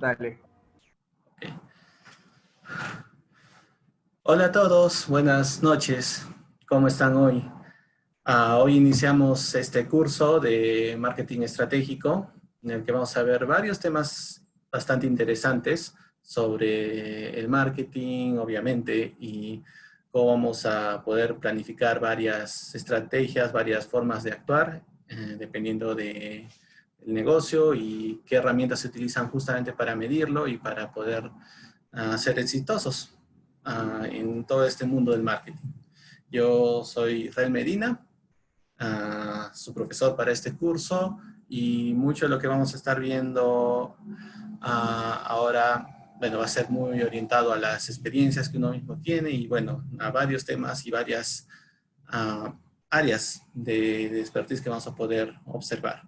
Dale. Ok. Hola a todos, buenas noches. ¿Cómo están hoy? Hoy iniciamos este curso de marketing estratégico en el que vamos a ver varios temas bastante interesantes sobre el marketing, obviamente, y cómo vamos a poder planificar varias estrategias, varias formas de actuar, dependiendo del negocio y qué herramientas se utilizan justamente para medirlo y para poder ser exitosos en todo este mundo del marketing. Yo soy Israel Medina, su profesor para este curso, y mucho de lo que vamos a estar viendo ahora, bueno, va a ser muy orientado a las experiencias que uno mismo tiene y, bueno, a varios temas y varias áreas de expertise que vamos a poder observar.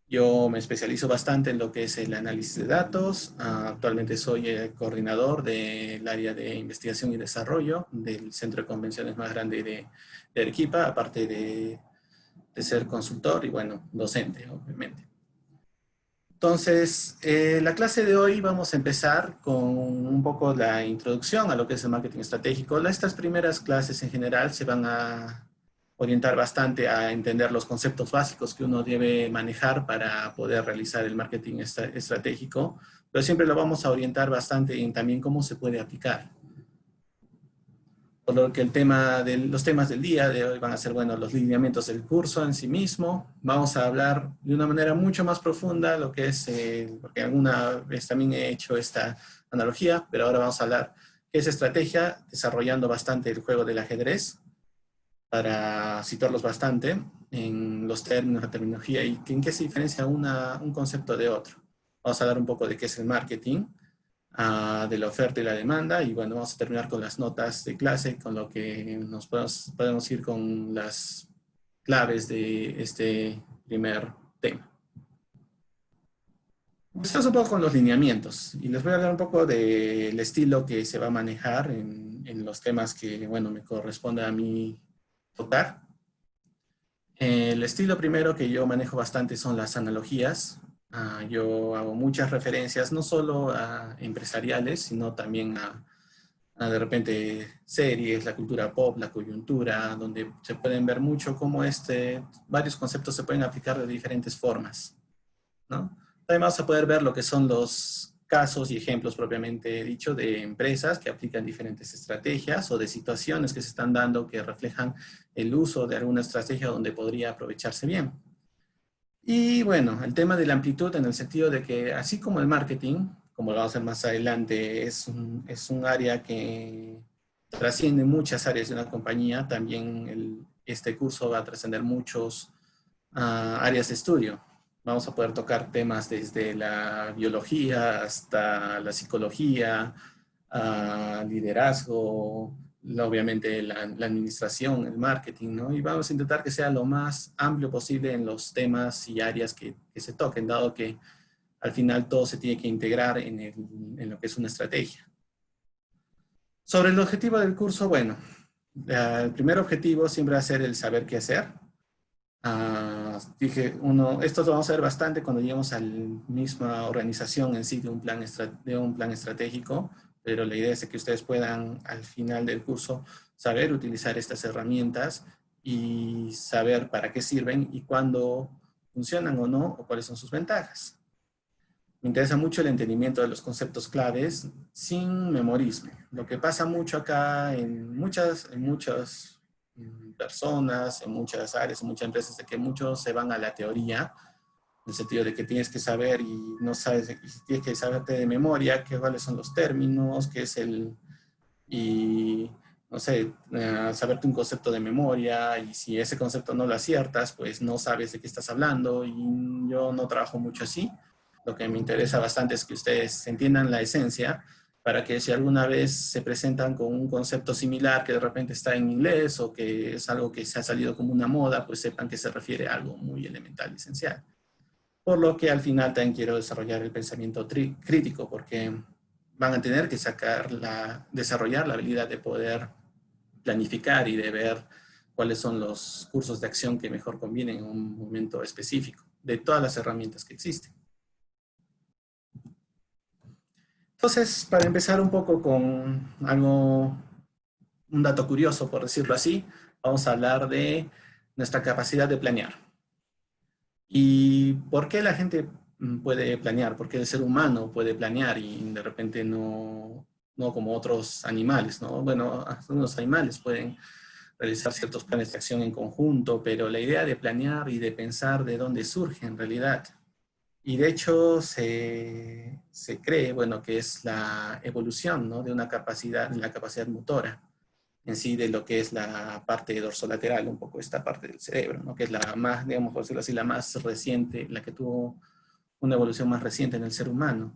Yo me especializo bastante en lo que es el análisis de datos. Actualmente soy el coordinador del área de investigación y desarrollo del centro de convenciones más grande de Arequipa, aparte de ser consultor y, bueno, docente, obviamente. Entonces, la clase de hoy vamos a empezar con un poco la introducción a lo que es el marketing estratégico. Estas primeras clases en general se van a orientar bastante a entender los conceptos básicos que uno debe manejar para poder realizar el marketing estratégico, pero siempre lo vamos a orientar bastante en también cómo se puede aplicar. Por lo que los temas del día de hoy van a ser, bueno, los lineamientos del curso en sí mismo. Vamos a hablar de una manera mucho más profunda lo que es, porque alguna vez también he hecho esta analogía, pero ahora vamos a hablar qué es estrategia, desarrollando bastante el juego del ajedrez, para situarlos bastante en los términos, la terminología y en qué se diferencia un concepto de otro. Vamos a hablar un poco de qué es el marketing, de la oferta y la demanda, y, bueno, vamos a terminar con las notas de clase, con lo que nos podemos ir con las claves de este primer tema. Empezamos un poco con los lineamientos y les voy a hablar un poco del estilo que se va a manejar en los temas que, bueno, me corresponde a mí tocar. El estilo primero que yo manejo bastante son las analogías. Yo hago muchas referencias, no solo a empresariales, sino también a de repente series, la cultura pop, la coyuntura, donde se pueden ver mucho cómo varios conceptos se pueden aplicar de diferentes formas, ¿no? También vamos a poder ver lo que son los casos y ejemplos propiamente dicho de empresas que aplican diferentes estrategias o de situaciones que se están dando que reflejan el uso de alguna estrategia donde podría aprovecharse bien. Y, bueno, el tema de la amplitud en el sentido de que, así como el marketing, como lo vamos a ver más adelante, es un área que trasciende muchas áreas de una compañía, también este curso va a trascender muchos áreas de estudio. Vamos a poder tocar temas desde la biología hasta la psicología, liderazgo, obviamente la administración, el marketing, ¿no? Y vamos a intentar que sea lo más amplio posible en los temas y áreas que se toquen, dado que al final todo se tiene que integrar en lo que es una estrategia. Sobre el objetivo del curso, bueno, el primer objetivo siempre va a ser el saber qué hacer. Esto lo vamos a ver bastante cuando lleguemos a la misma organización en sí de un plan estratégico, pero la idea es que ustedes puedan al final del curso saber utilizar estas herramientas y saber para qué sirven y cuándo funcionan o no, o cuáles son sus ventajas. Me interesa mucho el entendimiento de los conceptos claves sin memorismo. Lo que pasa mucho acá en muchas personas, en muchas áreas, en muchas empresas, de que muchos se van a la teoría, en el sentido de que tienes que saber y no sabes, y tienes que saberte de memoria cuáles son los términos, y no sé, saberte un concepto de memoria, y si ese concepto no lo aciertas, pues no sabes de qué estás hablando, y yo no trabajo mucho así. Lo que me interesa bastante es que ustedes entiendan la esencia, para que si alguna vez se presentan con un concepto similar que de repente está en inglés o que es algo que se ha salido como una moda, pues sepan que se refiere a algo muy elemental y esencial. Por lo que al final también quiero desarrollar el pensamiento crítico, porque van a tener que desarrollar la habilidad de poder planificar y de ver cuáles son los cursos de acción que mejor convienen en un momento específico, de todas las herramientas que existen. Entonces, para empezar un poco con algo, un dato curioso, por decirlo así, vamos a hablar de nuestra capacidad de planear. ¿Y por qué la gente puede planear? ¿Por qué el ser humano puede planear y de repente no como otros animales, ¿no? Bueno, algunos animales pueden realizar ciertos planes de acción en conjunto, pero la idea de planear y de pensar de dónde surge en realidad. Y de hecho se cree, bueno, que es la evolución, ¿no? De una capacidad, la capacidad motora en sí de lo que es la parte dorsolateral, un poco esta parte del cerebro, ¿no? Que es la más, digamos, por decirlo así, la más reciente, la que tuvo una evolución más reciente en el ser humano.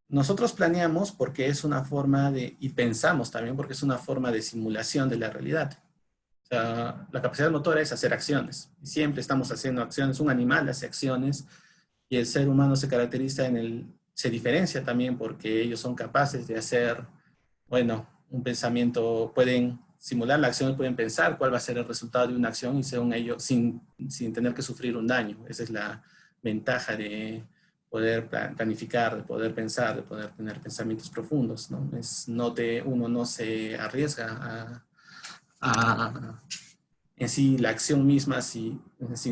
Nosotros planeamos porque es una forma de, y pensamos también porque es una forma de simulación de la realidad. O sea, la capacidad motora es hacer acciones. Siempre estamos haciendo acciones. Un animal hace acciones y el ser humano se caracteriza se diferencia también porque ellos son capaces de hacer, bueno, un pensamiento, pueden simular la acción y pueden pensar cuál va a ser el resultado de una acción y según ello, sin tener que sufrir un daño. Esa es la ventaja de poder planificar, de poder pensar, de poder tener pensamientos profundos, ¿no? Uno no se arriesga a en sí la acción misma sin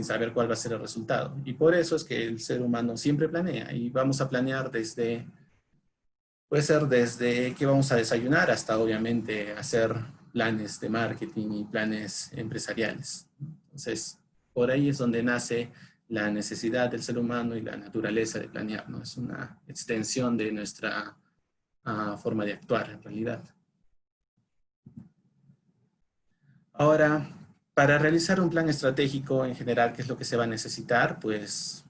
saber cuál va a ser el resultado. Y por eso es que el ser humano siempre planea y vamos a planear puede ser desde qué vamos a desayunar hasta obviamente hacer planes de marketing y planes empresariales. Entonces, por ahí es donde nace la necesidad del ser humano y la naturaleza de planear, ¿no? Es una extensión de nuestra forma de actuar en realidad. Ahora, para realizar un plan estratégico en general, ¿qué es lo que se va a necesitar? Pues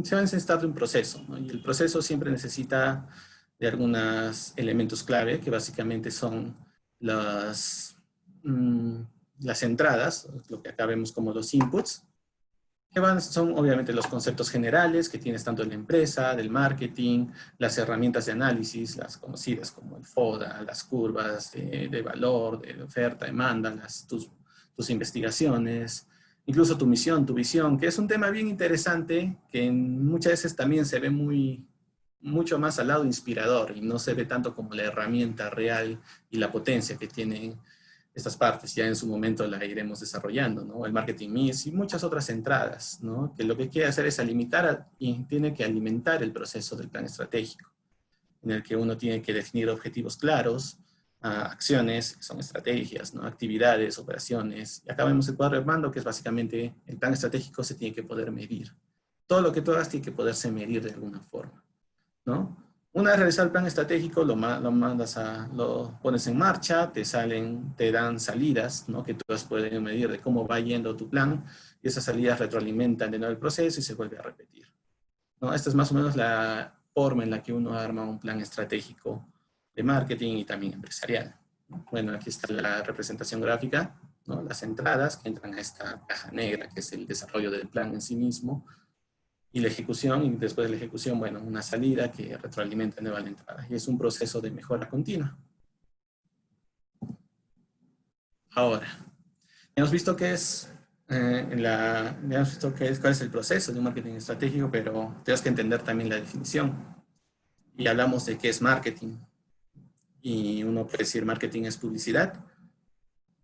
se va a necesitar de un proceso, ¿no? Y el proceso siempre necesita de algunos elementos clave, que básicamente son las, mm, las entradas, lo que acá vemos como los inputs, son obviamente los conceptos generales que tienes tanto de la empresa, del marketing, las herramientas de análisis, las conocidas como el FODA, las curvas de valor, de oferta, demanda, tus investigaciones, incluso tu misión, tu visión, que es un tema bien interesante que muchas veces también se ve mucho más al lado inspirador y no se ve tanto como la herramienta real y la potencia que tienen estas partes. Ya en su momento la iremos desarrollando, ¿no? El marketing mix y muchas otras entradas, ¿no? Que lo que quiere hacer es y tiene que alimentar el proceso del plan estratégico, en el que uno tiene que definir objetivos claros, acciones, que son estrategias, ¿no? Actividades, operaciones. Y acá vemos el cuadro de mando, que es básicamente el plan estratégico se tiene que poder medir. Todo lo que tú hagas tiene que poderse medir de alguna forma, ¿no? Una vez realizado el plan estratégico, lo pones en marcha, te dan salidas, ¿no? Que tú puedes medir de cómo va yendo tu plan, y esas salidas retroalimentan de nuevo el proceso y se vuelve a repetir, ¿no? Esta es más o menos la forma en la que uno arma un plan estratégico de marketing y también empresarial. Bueno, aquí está la representación gráfica, ¿no? Las entradas que entran a esta caja negra, que es el desarrollo del plan en sí mismo, y la ejecución, y después de la ejecución, bueno, una salida que retroalimenta nueva la entrada. Y es un proceso de mejora continua. Ahora, hemos visto qué es, hemos visto cuál es el proceso de un marketing estratégico, pero tenemos que entender también la definición. Y hablamos de qué es marketing. Y uno puede decir marketing es publicidad.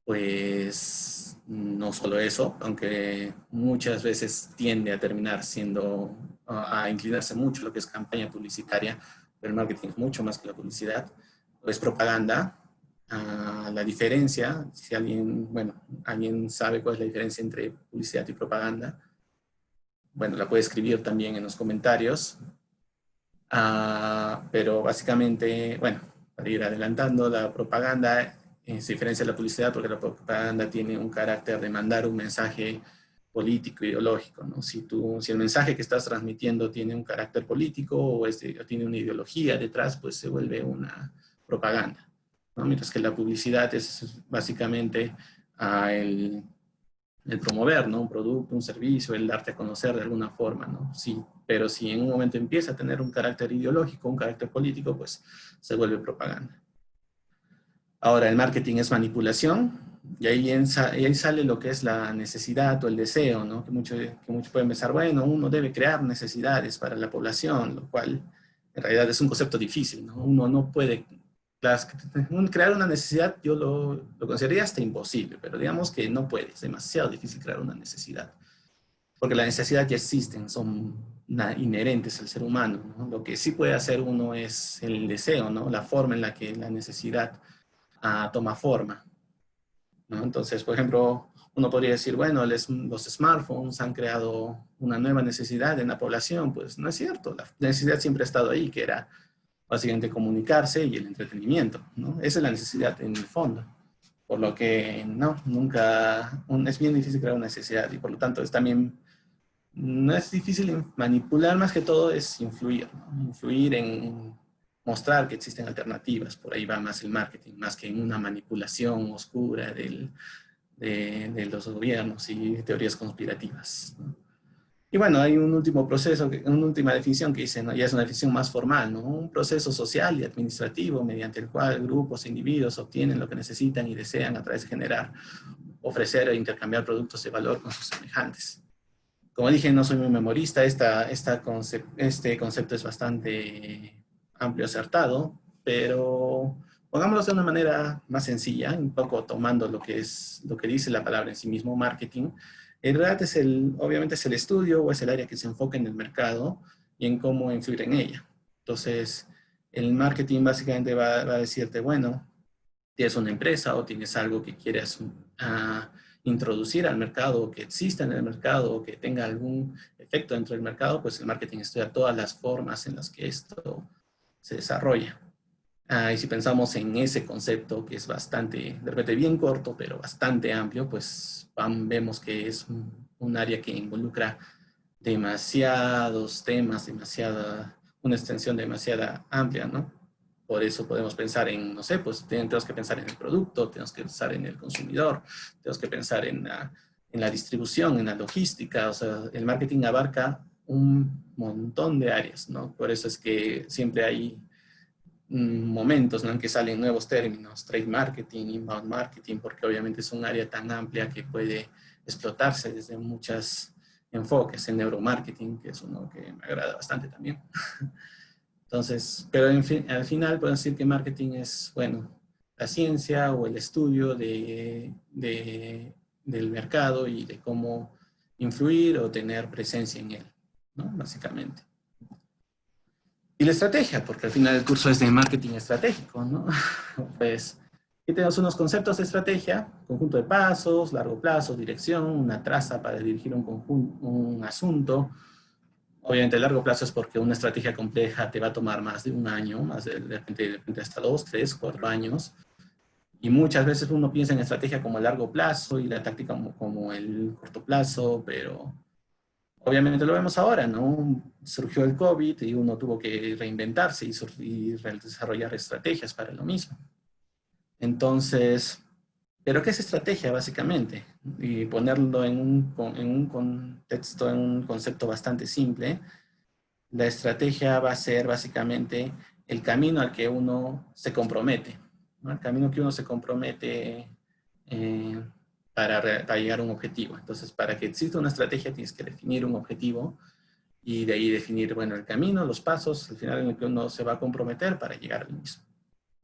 Pues no solo eso, aunque muchas veces tiende a terminar a inclinarse mucho lo que es campaña publicitaria, pero el marketing es mucho más que la publicidad, es propaganda. La diferencia, si alguien sabe cuál es la diferencia entre publicidad y propaganda, bueno, la puede escribir también en los comentarios. Pero básicamente, bueno, para ir adelantando, la propaganda se diferencia de la publicidad porque la propaganda tiene un carácter de mandar un mensaje político, ideológico, ¿no? Si el mensaje que estás transmitiendo tiene un carácter político o tiene una ideología detrás, pues se vuelve una propaganda, ¿no? Mientras que la publicidad es básicamente el promover, ¿no? Un producto, un servicio, el darte a conocer de alguna forma, ¿no? Sí, pero si en un momento empieza a tener un carácter ideológico, un carácter político, pues se vuelve propaganda. Ahora, el marketing es manipulación, y ahí sale lo que es la necesidad o el deseo, ¿no? Que muchos pueden pensar, bueno, uno debe crear necesidades para la población, lo cual en realidad es un concepto difícil, ¿no? Uno no puede, crear una necesidad yo lo consideraría hasta imposible, pero digamos que no puede, es demasiado difícil crear una necesidad, porque las necesidades ya existen, son inherentes al ser humano, ¿no? Lo que sí puede hacer uno es el deseo, ¿no? La forma en la que la necesidad toma forma, ¿no? Entonces, por ejemplo, uno podría decir, bueno, los smartphones han creado una nueva necesidad en la población. Pues no es cierto, la necesidad siempre ha estado ahí, que era básicamente comunicarse y el entretenimiento, ¿no? Esa es la necesidad en el fondo. Por lo que no, nunca, es bien difícil crear una necesidad y por lo tanto es también, no es difícil manipular, más que todo es influir, ¿no? Influir en mostrar que existen alternativas, por ahí va más el marketing, más que en una manipulación oscura de los gobiernos y teorías conspirativas, ¿no? Y bueno, hay un último proceso, una última definición que dice, ¿no? Ya es una definición más formal, ¿no? Un proceso social y administrativo mediante el cual grupos e individuos obtienen lo que necesitan y desean a través de generar, ofrecer e intercambiar productos de valor con sus semejantes. Como dije, no soy muy memorista, este concepto es bastante amplio, acertado, pero pongámoslo de una manera más sencilla, un poco tomando lo que dice la palabra en sí mismo, marketing. En realidad obviamente es el estudio o es el área que se enfoca en el mercado y en cómo influir en ella. Entonces, el marketing básicamente va a decirte, bueno, tienes una empresa o tienes algo que quieres introducir al mercado, o que exista en el mercado, o que tenga algún efecto dentro del mercado, pues el marketing estudia todas las formas en las que esto se desarrolla. Y si pensamos en ese concepto, que es bastante, de repente bien corto, pero bastante amplio, pues vemos que es un área que involucra demasiados temas, una extensión demasiada amplia, ¿no? Por eso podemos pensar en, no sé, pues tenemos que pensar en el producto, tenemos que pensar en el consumidor, tenemos que pensar en la distribución, en la logística. O sea, el marketing abarca un montón de áreas, ¿no? Por eso es que siempre hay momentos, ¿no?, en que salen nuevos términos, trade marketing, inbound marketing, porque obviamente es un área tan amplia que puede explotarse desde muchos enfoques. En neuromarketing, que es uno que me agrada bastante también. Entonces, pero al final podemos decir que marketing es, bueno, la ciencia o el estudio del mercado y de cómo influir o tener presencia en él, ¿no? Básicamente. Y la estrategia, porque al final el curso es de marketing estratégico, ¿no? Pues aquí tenemos unos conceptos de estrategia: conjunto de pasos, largo plazo, dirección, una traza para dirigir un asunto. Obviamente, a largo plazo es porque una estrategia compleja te va a tomar más de un año, más de repente hasta 2, 3, 4 años. Y muchas veces uno piensa en estrategia como a largo plazo y la táctica como el corto plazo, pero obviamente lo vemos ahora, ¿no? Surgió el COVID y uno tuvo que reinventarse y desarrollar estrategias para lo mismo. Entonces, ¿pero qué es estrategia básicamente? Y ponerlo en un contexto, en un concepto bastante simple. La estrategia va a ser básicamente el camino al que uno se compromete, ¿no? El camino que uno se compromete para llegar a un objetivo. Entonces, para que exista una estrategia tienes que definir un objetivo y de ahí definir, bueno, el camino, los pasos, al final en el que uno se va a comprometer para llegar al mismo.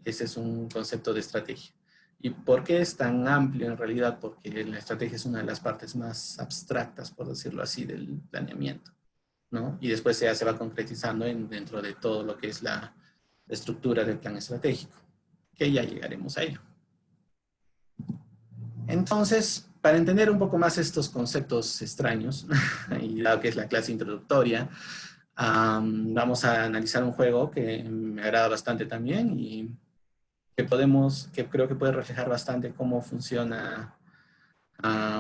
Ese es un concepto de estrategia. ¿Y por qué es tan amplio en realidad? Porque la estrategia es una de las partes más abstractas, por decirlo así, del planeamiento, ¿no? Y después se va concretizando dentro de todo lo que es la estructura del plan estratégico, que ya llegaremos a ello. Entonces, para entender un poco más estos conceptos extraños, y dado que es la clase introductoria, vamos a analizar un juego que me agrada bastante también y que creo que puede reflejar bastante cómo funciona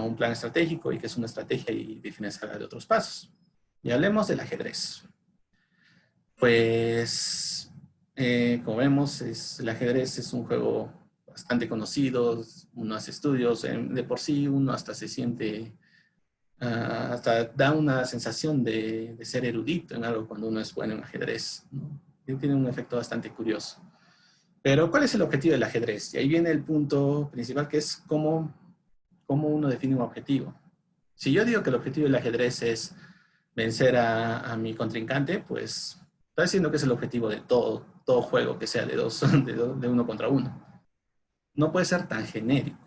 un plan estratégico y qué es una estrategia y diferenciarla de otros pasos. Y hablemos del ajedrez. Pues, como vemos, el ajedrez es un juego bastante conocido, uno hace estudios, de por sí uno hasta se siente, hasta da una sensación de ser erudito en algo cuando uno es bueno en ajedrez, ¿no? Y tiene un efecto bastante curioso. Pero, ¿cuál es el objetivo del ajedrez? Y ahí viene el punto principal, que es cómo uno define un objetivo. Si yo digo que el objetivo del ajedrez es vencer a mi contrincante, pues Está diciendo que es el objetivo de todo juego que sea de de uno contra uno. No puede ser tan genérico.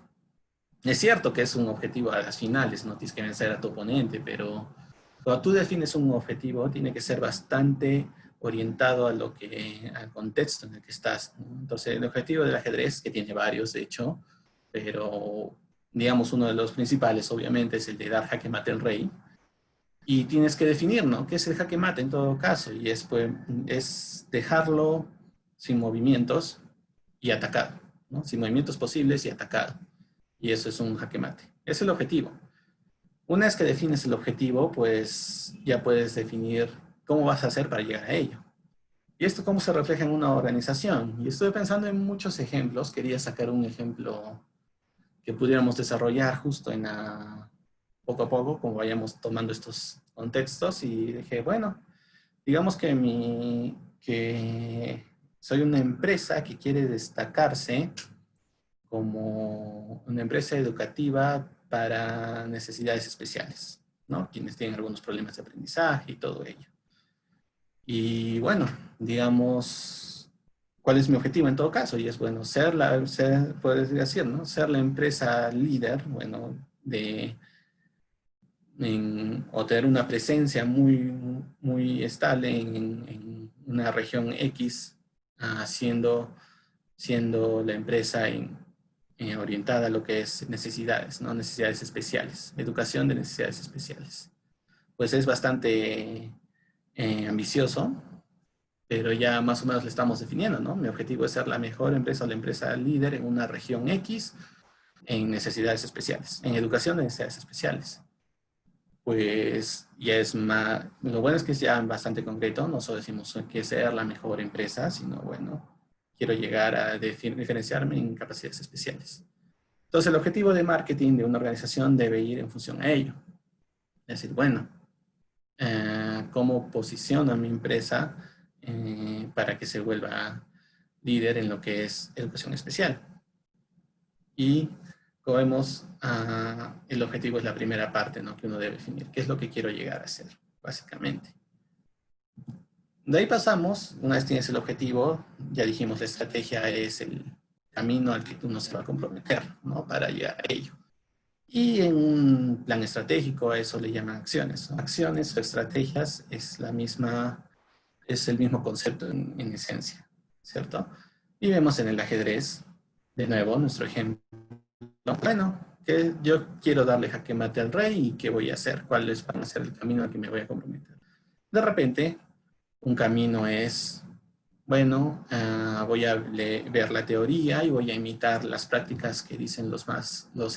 Es cierto que es un objetivo a las finales, no tienes que vencer a tu oponente, pero cuando tú defines un objetivo, tiene que ser bastante orientado a al contexto en el que estás, ¿no? Entonces, el objetivo del ajedrez, que tiene varios, de hecho, pero digamos uno de los principales, obviamente, es el de dar jaque mate al rey. Y tienes que definir, ¿no? ¿Qué es el jaque mate en todo caso? Y es, pues, es dejarlo sin movimientos y atacado, ¿no? Sin movimientos posibles y atacado. Y eso es un jaque mate. Es el objetivo. Una vez que defines el objetivo, pues ya puedes definir cómo vas a hacer para llegar a ello. ¿Y esto cómo se refleja en una organización? Y estoy pensando en muchos ejemplos. Quería sacar un ejemplo que pudiéramos desarrollar justo poco a poco, como vayamos tomando estos contextos. Y dije, bueno, digamos que soy una empresa que quiere destacarse como una empresa educativa para necesidades especiales, ¿no? Quienes tienen algunos problemas de aprendizaje y todo ello. Y bueno, digamos, ¿cuál es mi objetivo en todo caso? Y es, bueno, puedes decir, ¿no? Ser la empresa líder, bueno, o tener una presencia muy estable en una región X, siendo la empresa orientada a lo que es necesidades, ¿no? Necesidades especiales, educación de necesidades especiales. Pues es bastante ambicioso, pero ya más o menos le estamos definiendo, ¿no? Mi objetivo es ser la mejor empresa o la empresa líder en una región X en necesidades especiales, en educación de necesidades especiales. Pues ya es más, lo bueno es que es ya bastante concreto, no solo decimos que ser la mejor empresa, sino bueno, quiero llegar a diferenciarme en capacidades especiales. Entonces el objetivo de marketing de una organización debe ir en función a ello. Es decir, bueno, ¿cómo posiciono mi empresa para que se vuelva líder en lo que es educación especial? Y como vemos, el objetivo es la primera parte, ¿no? Que uno debe definir. ¿Qué es lo que quiero llegar a ser, básicamente? De ahí pasamos, una vez tienes el objetivo, ya dijimos, la estrategia es el camino al que uno se va a comprometer, ¿no? Para llegar a ello. Y en un plan estratégico a eso le llaman acciones. Acciones o estrategias es el mismo concepto en esencia, ¿cierto? Y vemos en el ajedrez, de nuevo, nuestro ejemplo. Bueno, que yo quiero darle jaque mate al rey y qué voy a hacer, cuál va a ser el camino al que me voy a comprometer. De repente, un camino es, bueno, voy a ver la teoría y voy a imitar las prácticas que dicen los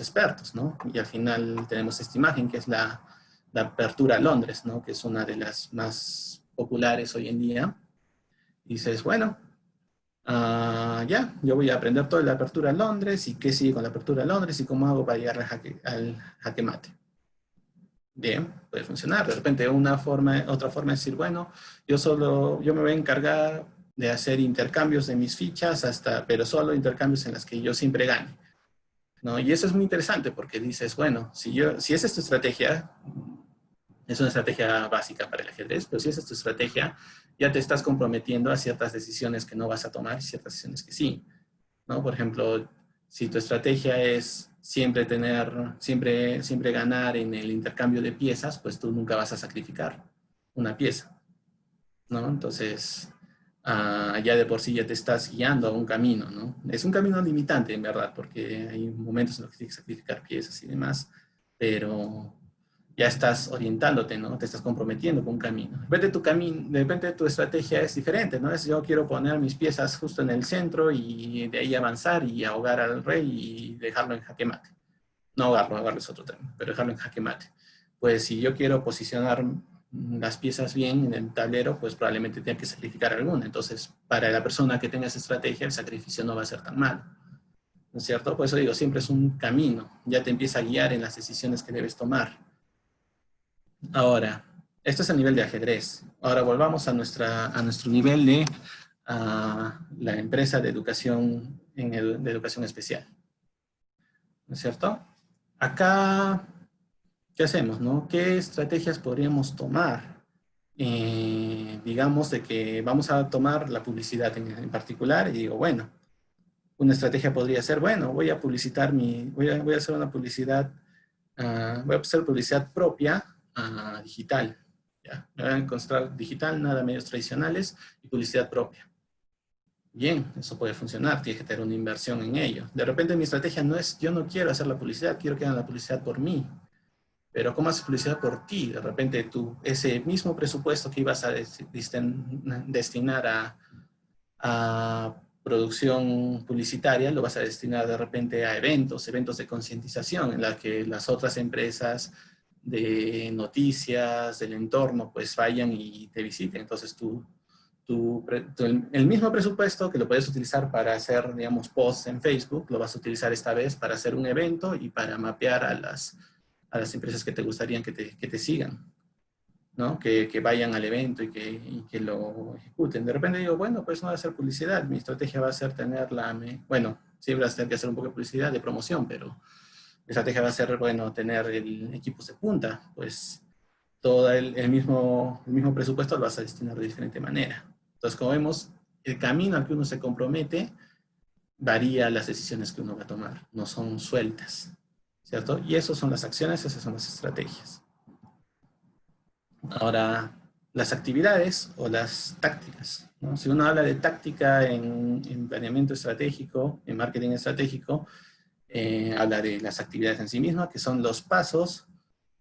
expertos, ¿no? Y al final tenemos esta imagen que es la apertura a Londres, ¿no? Que es una de las más populares hoy en día. Y dices, bueno, ya, yo voy a aprender toda la apertura a Londres y qué sigue con la apertura a Londres y cómo hago para llegar al jaque mate. Bien, puede funcionar. De repente otra forma es decir, bueno, yo me voy a encargar de hacer intercambios de mis fichas pero solo intercambios en las que yo siempre gane, ¿no? Y eso es muy interesante porque dices, bueno, si esa es tu estrategia, es una estrategia básica para el ajedrez, pero si esa es tu estrategia, ya te estás comprometiendo a ciertas decisiones que no vas a tomar y ciertas decisiones que sí, ¿no? Por ejemplo, si tu estrategia es siempre ganar en el intercambio de piezas, pues tú nunca vas a sacrificar una pieza, ¿no? Entonces, ya de por sí ya te estás guiando a un camino, ¿no? Es un camino limitante, en verdad, porque hay momentos en los que tienes que sacrificar piezas y demás, pero ya estás orientándote, ¿no? Te estás comprometiendo con un camino. De repente tu estrategia es diferente, ¿no? Es yo quiero poner mis piezas justo en el centro y de ahí avanzar y ahogar al rey y dejarlo en jaque mate. No ahogarlo es otro tema, pero dejarlo en jaque mate. Pues si yo quiero posicionar las piezas bien en el tablero, pues probablemente tenga que sacrificar alguna. Entonces, para la persona que tenga esa estrategia, el sacrificio no va a ser tan malo, ¿no es cierto? Por eso digo, siempre es un camino. Ya te empieza a guiar en las decisiones que debes tomar. Ahora, esto es a nivel de ajedrez. Ahora volvamos a nuestro nivel de la empresa de educación, de educación especial. ¿No es cierto? Acá, ¿qué hacemos, no? ¿Qué estrategias podríamos tomar? digamos de que vamos a tomar la publicidad en particular y digo, bueno, una estrategia podría ser, bueno, voy a publicitar voy a hacer una publicidad, voy a hacer publicidad propia digital. ¿Ya? Me voy a encontrar digital, nada medios tradicionales y publicidad propia. Bien, eso puede funcionar, tienes que tener una inversión en ello. De repente mi estrategia no es, yo no quiero hacer la publicidad, quiero que hagan la publicidad por mí. Pero ¿cómo haces publicidad por ti? De repente tú, ese mismo presupuesto que ibas a destinar a producción publicitaria, lo vas a destinar de repente a eventos de concientización, en la que las otras empresas de noticias del entorno pues vayan y te visiten. Entonces el mismo presupuesto que lo puedes utilizar para hacer, digamos, posts en Facebook, lo vas a utilizar esta vez para hacer un evento y para mapear a las empresas que te gustarían que te sigan, ¿no? Que vayan al evento y que lo ejecuten. De repente digo, bueno, pues no va a ser publicidad, mi estrategia va a ser bueno, siempre vas a tener que hacer un poco de publicidad, de promoción, pero mi estrategia va a ser, bueno, tener equipos de punta, pues todo el mismo presupuesto lo vas a destinar de diferente manera. Entonces, como vemos, el camino al que uno se compromete varía las decisiones que uno va a tomar, no son sueltas, ¿cierto? Y esas son las acciones, esas son las estrategias. Ahora, las actividades o las tácticas, ¿no? Si uno habla de táctica en planeamiento estratégico, en marketing estratégico, habla de las actividades en sí mismas, que son los pasos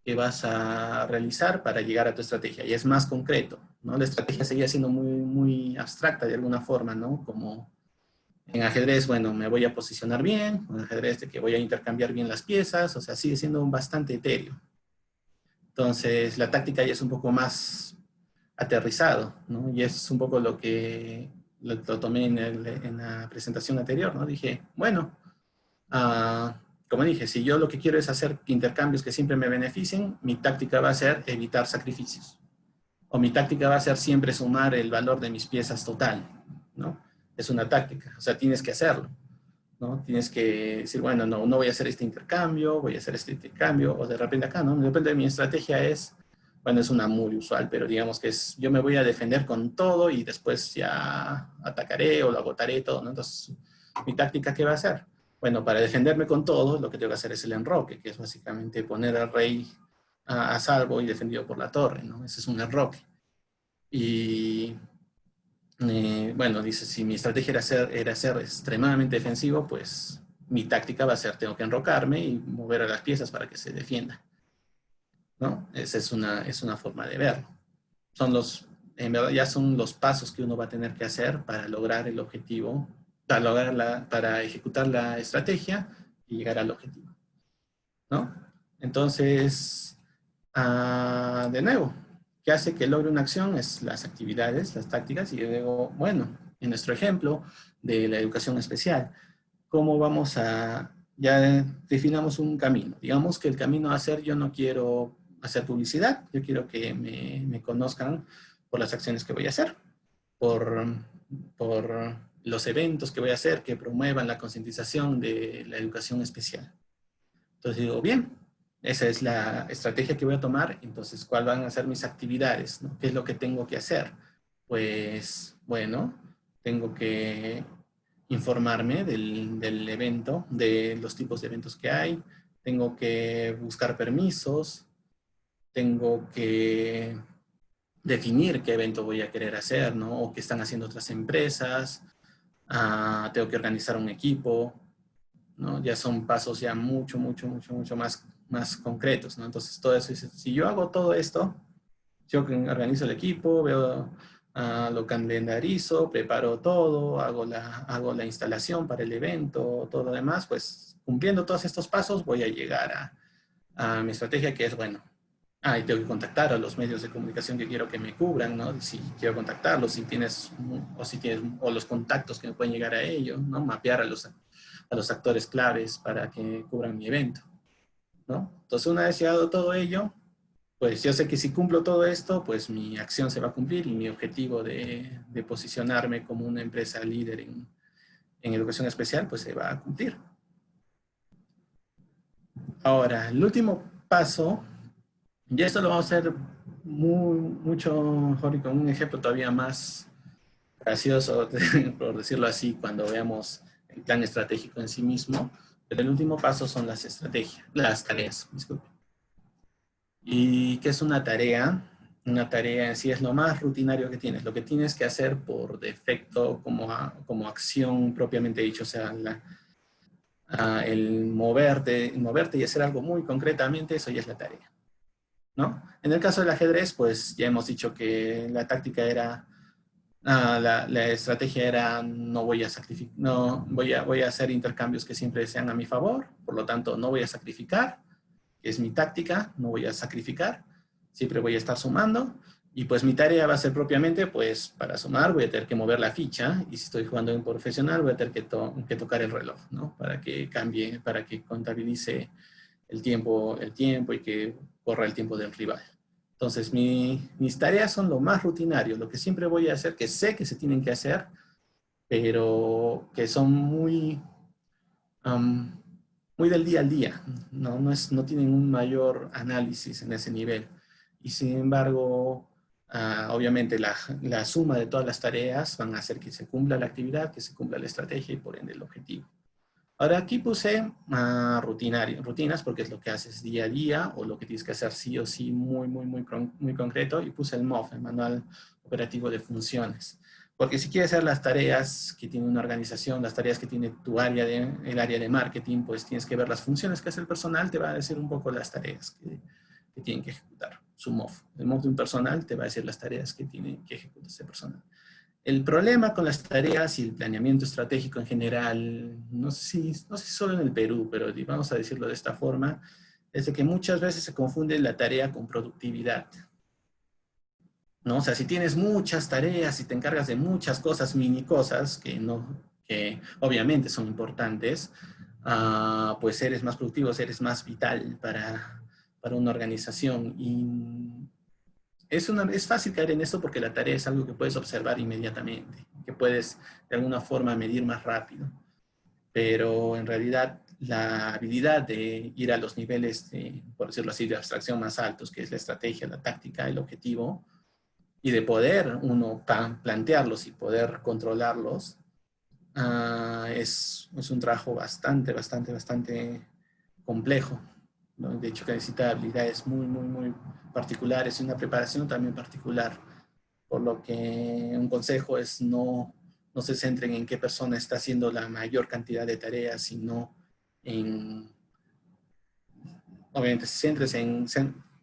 que vas a realizar para llegar a tu estrategia. Y es más concreto, ¿no? La estrategia seguía siendo muy, muy abstracta de alguna forma, ¿no? Como en ajedrez, bueno, me voy a posicionar bien, en ajedrez de que voy a intercambiar bien las piezas, o sea, sigue siendo bastante etéreo. Entonces, la táctica ya es un poco más aterrizado, ¿no? Y es un poco lo que lo tomé en la presentación anterior, ¿no? Dije, bueno, como dije, si yo lo que quiero es hacer intercambios que siempre me beneficien, mi táctica va a ser evitar sacrificios. O mi táctica va a ser siempre sumar el valor de mis piezas total, ¿no? Es una táctica, o sea, tienes que hacerlo, ¿no? Tienes que decir, bueno, no voy a hacer este intercambio, voy a hacer este intercambio, o de repente acá, ¿no? De repente mi estrategia es, bueno, es una muy usual, pero digamos que es, yo me voy a defender con todo y después ya atacaré o lo agotaré todo, ¿no? Entonces, ¿mi táctica qué va a ser? Bueno, para defenderme con todo, lo que tengo que hacer es el enroque, que es básicamente poner al rey a salvo y defendido por la torre, ¿no? Ese es un enroque. Y bueno, dice, si mi estrategia era ser extremadamente defensivo, pues mi táctica va a ser, tengo que enrocarme y mover a las piezas para que se defienda, ¿no? Esa es una forma de verlo. En verdad ya son los pasos que uno va a tener que hacer para lograr el objetivo, para ejecutar la estrategia y llegar al objetivo, ¿no? Entonces, de nuevo, ¿qué hace que logre una acción? Es las actividades, las tácticas, y yo digo, bueno, en nuestro ejemplo de la educación especial, ¿cómo vamos ya definamos un camino? Digamos que el camino a hacer, yo no quiero hacer publicidad, yo quiero que me conozcan por las acciones que voy a hacer, por, por los eventos que voy a hacer que promuevan la concientización de la educación especial. Entonces digo, bien, esa es la estrategia que voy a tomar, entonces, ¿cuáles van a ser mis actividades? ¿No? ¿Qué es lo que tengo que hacer? Pues, bueno, tengo que informarme del evento, de los tipos de eventos que hay, tengo que buscar permisos, tengo que definir qué evento voy a querer hacer, ¿no? O qué están haciendo otras empresas, tengo que organizar un equipo, ¿no? Ya son pasos ya mucho más concretos, ¿no? Entonces, todo eso, si yo hago todo esto, yo organizo el equipo, veo, lo calendarizo, preparo todo, hago la instalación para el evento, todo lo demás, pues cumpliendo todos estos pasos voy a llegar a mi estrategia, que es, bueno, y tengo que contactar a los medios de comunicación que quiero que me cubran, ¿no? Si quiero contactarlos, o los contactos que me pueden llegar a ellos, ¿no? Mapear a los actores claves para que cubran mi evento, ¿no? Entonces, una vez llegado todo ello, pues yo sé que si cumplo todo esto, pues mi acción se va a cumplir y mi objetivo de posicionarme como una empresa líder en educación especial, pues se va a cumplir. Ahora, el último paso, ya esto lo vamos a hacer mucho mejor y con un ejemplo todavía más gracioso, por decirlo así, cuando veamos el plan estratégico en sí mismo. Pero el último paso son las estrategias, las tareas, disculpe. ¿Y qué es una tarea? Una tarea en sí es lo más rutinario que tienes, lo que tienes que hacer por defecto como acción propiamente dicho, o sea, el moverte y hacer algo muy concretamente, eso ya es la tarea, ¿no? En el caso del ajedrez, pues ya hemos dicho que la táctica era, la estrategia era no voy a sacrificar, no voy a hacer intercambios que siempre sean a mi favor, por lo tanto no voy a sacrificar, que es mi táctica, no voy a sacrificar, siempre voy a estar sumando, y pues mi tarea va a ser propiamente, pues para sumar voy a tener que mover la ficha, y si estoy jugando en profesional voy a tener que tocar el reloj, ¿no? Para que cambie, para que contabilice el tiempo y que corra el tiempo del rival. Entonces, mis tareas son lo más rutinario, lo que siempre voy a hacer, que sé que se tienen que hacer, pero que son um, muy del día al día, no tienen un mayor análisis en ese nivel. Y sin embargo, obviamente la suma de todas las tareas van a hacer que se cumpla la actividad, que se cumpla la estrategia y por ende el objetivo. Ahora aquí puse rutinas porque es lo que haces día a día o lo que tienes que hacer sí o sí muy concreto, y puse el MOF, el Manual Operativo de Funciones. Porque si quieres hacer las tareas que tiene una organización, las tareas que tiene el área de marketing, pues tienes que ver las funciones que hace el personal, te va a decir un poco las tareas que tienen que ejecutar, su MOF. El MOF de un personal te va a decir las tareas que tiene que ejecutar ese personal. El problema con las tareas y el planeamiento estratégico en general, no sé si solo en el Perú, pero vamos a decirlo de esta forma, es de que muchas veces se confunde la tarea con productividad, ¿no? O sea, si tienes muchas tareas y te encargas de muchas cosas, mini cosas, que obviamente son importantes, pues eres más productivo, eres más vital para una organización. Y es fácil caer en esto porque la tarea es algo que puedes observar inmediatamente, que puedes de alguna forma medir más rápido. Pero en realidad la habilidad de ir a los niveles, por decirlo así, de abstracción más altos, que es la estrategia, la táctica, el objetivo, y de poder uno plantearlos y poder controlarlos, es un trabajo bastante complejo, ¿no? De hecho, que necesita habilidades muy particulares y una preparación también particular. Por lo que un consejo es no se centren en qué persona está haciendo la mayor cantidad de tareas, sino en, obviamente, se centres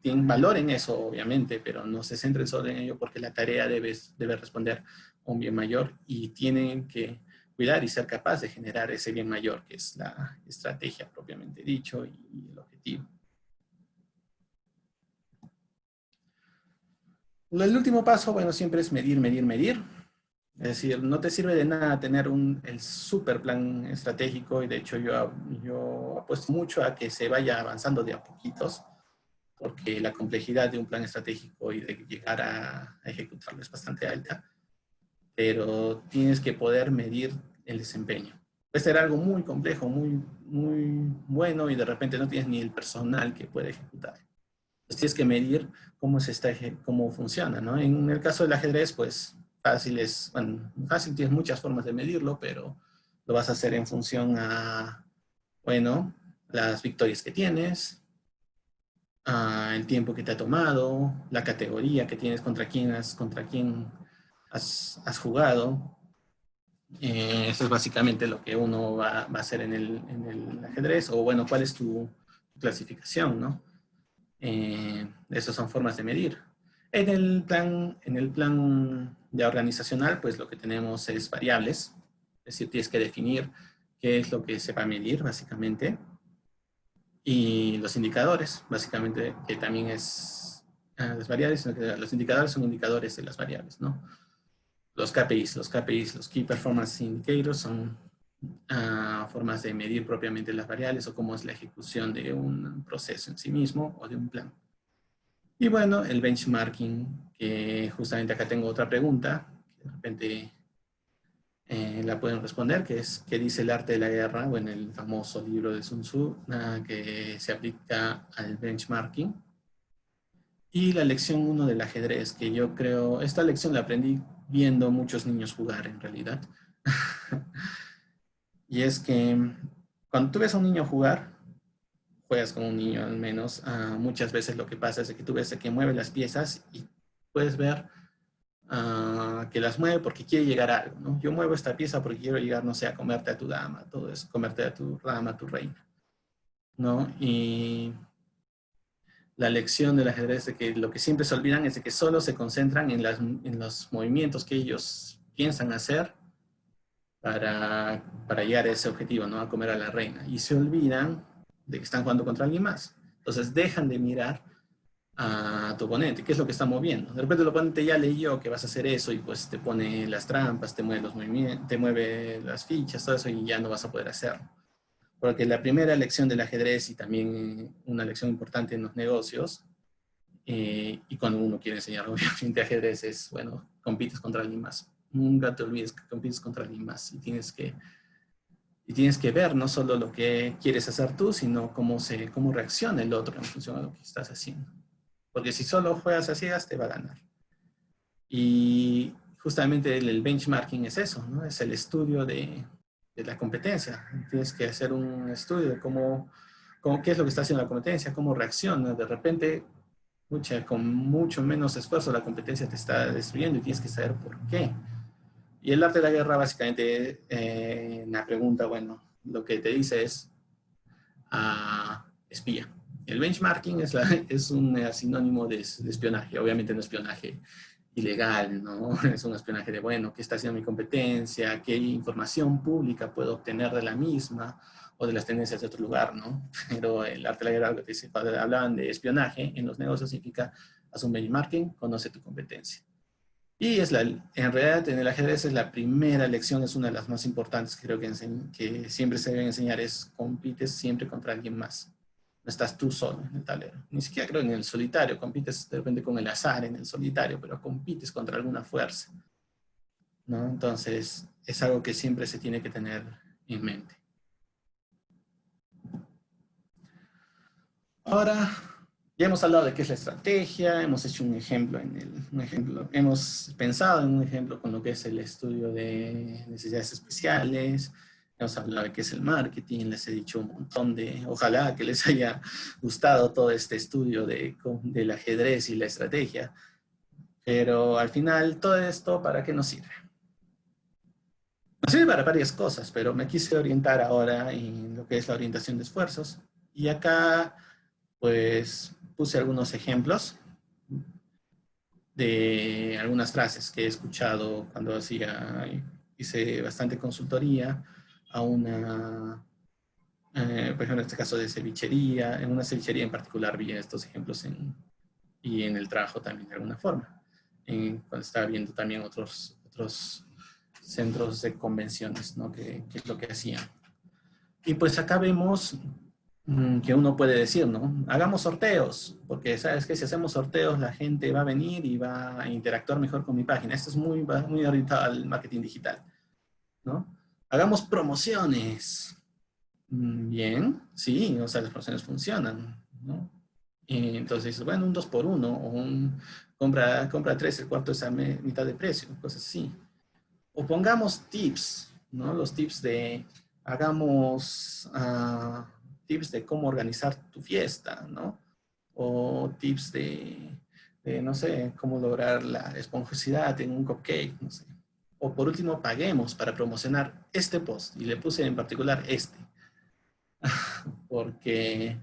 tienen valor en eso, obviamente, pero no se centren solo en ello porque la tarea debe responder a un bien mayor y tienen que cuidar y ser capaz de generar ese bien mayor, que es la estrategia propiamente dicho y el objetivo. El último paso, bueno, siempre es medir. Es decir, no te sirve de nada tener el super plan estratégico, y de hecho yo apuesto mucho a que se vaya avanzando de a poquitos, porque la complejidad de un plan estratégico y de llegar a ejecutarlo es bastante alta, pero tienes que poder medir el desempeño. Puede ser algo muy complejo, muy bueno, y de repente no tienes ni el personal que puede ejecutar. Entonces tienes que medir cómo funciona, ¿no? En el caso del ajedrez, pues fácil, tienes muchas formas de medirlo, pero lo vas a hacer en función a, bueno, las victorias que tienes, el tiempo que te ha tomado, la categoría que tienes, contra quién has jugado. Eso es básicamente lo que uno va a hacer en el ajedrez, o bueno, cuál es tu clasificación, ¿no? Esas son formas de medir. En el plan ya organizacional, pues lo que tenemos es variables, es decir, tienes que definir qué es lo que se va a medir, básicamente, y los indicadores, básicamente, que también es las variables, sino que los indicadores son indicadores de las variables, ¿no? Los KPIs, los Key Performance Indicators, son formas de medir propiamente las variables o cómo es la ejecución de un proceso en sí mismo o de un plan. Y bueno, el benchmarking, que justamente acá tengo otra pregunta, que de repente la pueden responder, que es ¿qué dice el arte de la guerra? O en el famoso libro de Sun Tzu, que se aplica al benchmarking. Y la lección uno del ajedrez, que yo creo, esta lección la aprendí viendo muchos niños jugar en realidad. Y es que cuando tú ves a un niño jugar, juegas con un niño al menos, muchas veces lo que pasa es que tú ves que mueve las piezas y puedes ver que las mueve porque quiere llegar a algo, ¿no? Yo muevo esta pieza porque quiero llegar, no sé, a comerte a tu dama, todo eso, comerte a tu dama, a tu reina, ¿no? Y la lección del ajedrez de que lo que siempre se olvidan es de que solo se concentran en los movimientos que ellos piensan hacer para llegar a ese objetivo, ¿no? A comer a la reina. Y se olvidan de que están jugando contra alguien más. Entonces dejan de mirar a tu oponente, qué es lo que está moviendo. De repente el oponente ya leyó que vas a hacer eso y pues te pone las trampas, te mueve los movimientos, te mueve las fichas, todo eso y ya no vas a poder hacerlo. Porque la primera lección del ajedrez y también una lección importante en los negocios, y cuando uno quiere enseñar obviamente ajedrez es, bueno, compites contra alguien más. Nunca te olvides que compites contra alguien más y tienes que ver no solo lo que quieres hacer tú, sino cómo reacciona el otro en función de lo que estás haciendo. Porque si solo juegas a ciegas, te va a ganar. Y justamente el benchmarking es eso, ¿no? Es el estudio de la competencia. Tienes que hacer un estudio de qué es lo que está haciendo la competencia, cómo reacciona. De repente, con mucho menos esfuerzo, la competencia te está destruyendo y tienes que saber por qué. Y el arte de la guerra, básicamente, la pregunta, bueno, lo que te dice es espía. El benchmarking es un sinónimo de espionaje. Obviamente no espionaje ilegal, ¿no? Es un espionaje de, bueno, ¿qué está haciendo mi competencia? ¿Qué información pública puedo obtener de la misma? O de las tendencias de otro lugar, ¿no? Pero el arte de la guerra, cuando hablaban de espionaje en los negocios, significa, haz un benchmarking, conoce tu competencia. Y en realidad en el ajedrez es la primera lección, es una de las más importantes que creo que siempre se deben enseñar, es compites siempre contra alguien más. No estás tú solo en el tablero. Ni siquiera creo en el solitario, compites de repente con el azar en el solitario, pero compites contra alguna fuerza, ¿no? Entonces es algo que siempre se tiene que tener en mente. Ahora, ya hemos hablado de qué es la estrategia, hemos hecho hemos pensado en un ejemplo con lo que es el estudio de necesidades especiales, hemos hablado de qué es el marketing, les he dicho un montón ojalá que les haya gustado todo este estudio del ajedrez y la estrategia, pero al final todo esto, ¿para qué nos sirve? Nos sirve para varias cosas, pero me quise orientar ahora en lo que es la orientación de esfuerzos, y acá pues puse algunos ejemplos de algunas frases que he escuchado cuando hice bastante consultoría a por ejemplo, en este caso de cevichería, en una cevichería en particular vi estos ejemplos y en el trabajo también de alguna forma, cuando estaba viendo también otros centros de convenciones, ¿no? Que es lo que hacían. Y pues acá vemos que uno puede decir, ¿no? Hagamos sorteos, porque sabes que si hacemos sorteos la gente va a venir y va a interactuar mejor con mi página. Esto es muy orientado al marketing digital, ¿no? Hagamos promociones. Bien, sí, o sea, las promociones funcionan, ¿no? Y entonces, bueno, un 2 por 1 o compra 3, el cuarto es a mitad de precio, cosas así. O pongamos tips, ¿no? Los tips hagamos tips de cómo organizar tu fiesta, ¿no? O tips no sé, cómo lograr la esponjosidad en un cupcake, no sé. O por último, paguemos para promocionar este post. Y le puse en particular este. Porque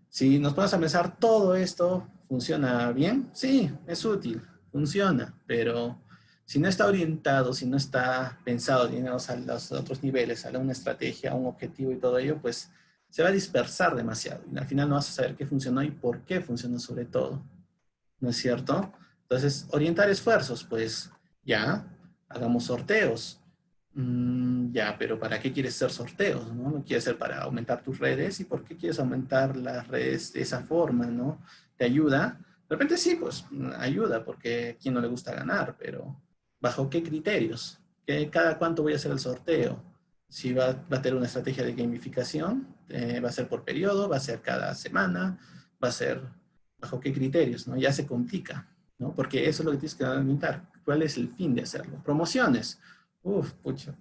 si nos ponemos a pensar, todo esto funciona bien. Sí, es útil, funciona, pero si no está orientado, si no está pensado, digamos, a los otros niveles, a una estrategia, a un objetivo y todo ello, pues se va a dispersar demasiado. Y al final no vas a saber qué funcionó y por qué funcionó sobre todo. ¿No es cierto? Entonces, orientar esfuerzos, pues ya, hagamos sorteos. Ya, pero ¿para qué quieres hacer sorteos? ¿No? ¿Lo quieres hacer para aumentar tus redes? ¿Y por qué quieres aumentar las redes de esa forma? ¿No? ¿Te ayuda? De repente sí, pues ayuda, porque a quién no le gusta ganar, pero ¿bajo qué criterios? ¿Cada cuánto voy a hacer el sorteo? Si va a tener una estrategia de gamificación, va a ser por periodo, va a ser cada semana, va a ser ¿Bajo qué criterios? ¿No? Ya se complica, ¿no? Porque eso es lo que tienes que argumentar. ¿Cuál es el fin de hacerlo? Promociones. Uf, pucho.